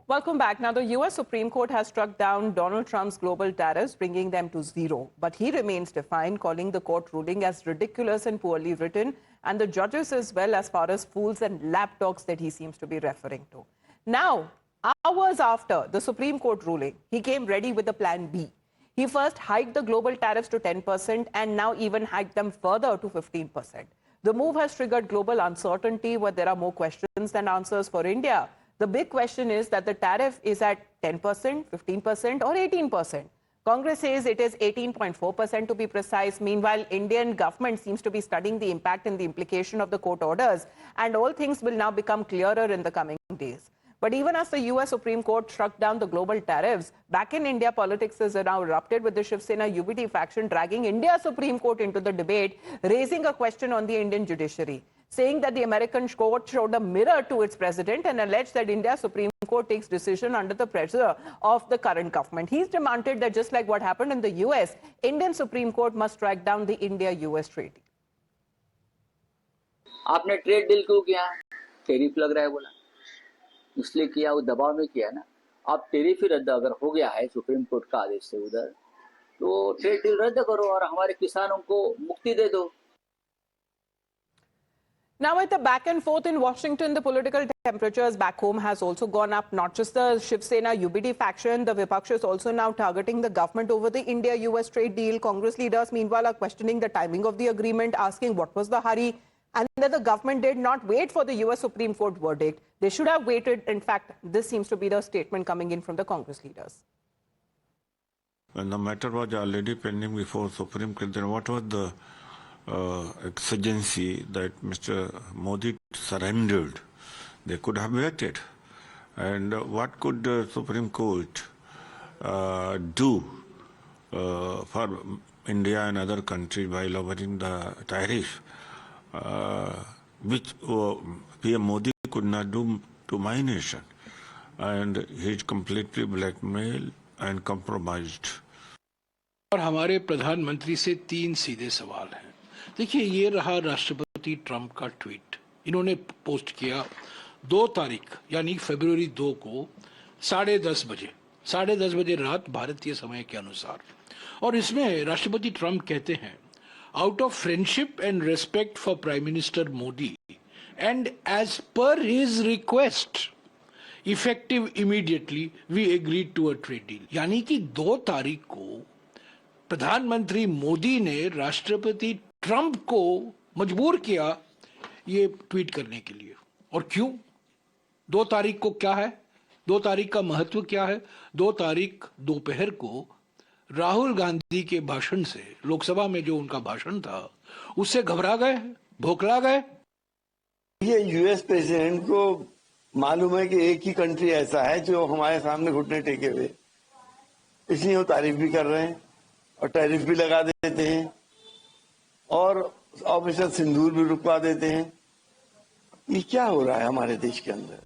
Welcome back. Now, the U.S. Supreme Court has struck down Donald Trump's global tariffs, bringing them to zero. But he remains defiant, calling the court ruling as ridiculous and poorly written, and the judges as well as far as fools and lapdogs that he seems to be referring to. Now, hours after the Supreme Court ruling, he came ready with a plan B. He first hiked the global tariffs to 10% and now even hiked them further to 15%. The move has triggered global uncertainty where there are more questions than answers for India. The big question is that the tariff is at 10%, 15% or 18%. Congress says it is 18.4% to be precise. Meanwhile, Indian government seems to be studying the impact and the implication of the court orders, and all things will now become clearer in the coming days. But even as the US Supreme Court struck down the global tariffs, back in India, politics is now erupted with the Shiv Sena UBT faction dragging India's Supreme Court into the debate, raising a question on the Indian judiciary, saying that the American court showed a mirror to its president and alleged that India's Supreme Court takes decision under the pressure of the current government. He's demanded that just like what happened in the US, Indian Supreme Court must strike down the India-US trade deal. आपने trade deal क्यों किया? Tariff लग रहा है बोला, इसलिए किया, वो दबाव में किया ना। अब टैरिफ ही रद्द अगर हो गया है सुप्रीम कोर्ट का आदेश से उधर, तो ट्रेड डील रद्द करो और हमारे किसानों को मुक्ति दे दो। Now, with the back and forth in Washington, the political temperatures back home has also gone up. Not just the Shiv Sena UBT faction, the Vipaksh is also now targeting the government over the India-US trade deal. Congress leaders, meanwhile, are questioning the timing of the agreement, asking what was the hurry, and that the government did not wait for the US Supreme Court verdict. They should have waited. In fact, this seems to be the statement coming in from the Congress leaders. When the matter was already pending before Supreme Court, then what was the exigency that Mr. Modi surrendered? They could have waited. And what could the Supreme Court do for India and other countries by lowering the tariff, which PM Modi could not do to my nation? And he's completely blackmailed and compromised. और हमारे प्रधानमंत्री से 3 सीधे सवाल हैं। देखिए, ये रहा राष्ट्रपति ट्रंप का ट्वीट। इन्होंने पोस्ट किया 2 तारीख यानी फरवरी 2 को 10:30 बजे रात भारतीय समय के अनुसार। और इसमें राष्ट्रपति ट्रंप कहते हैं, out of friendship and respect for prime minister Modi and as per his request effective immediately we agreed to a trade deal. यानी कि 2 तारीख को प्रधानमंत्री मोदी ने राष्ट्रपति ट्रंप को मजबूर किया ये ट्वीट करने के लिए। और क्यों? 2 तारीख को क्या है? 2 तारीख का महत्व क्या है? 2 तारीख दोपहर को राहुल गांधी के भाषण से, लोकसभा में जो उनका भाषण था, उससे घबरा गए, भोखला गए। ये यूएस प्रेसिडेंट को मालूम है कि एक ही कंट्री ऐसा है जो हमारे सामने घुटने टेके हुए, इसलिए वो तारीफ भी कर रहे हैं और टैरिफ भी लगा देते हैं और ऑपरेशन सिंदूर भी रुकवा देते हैं। ये क्या हो रहा है हमारे देश के अंदर?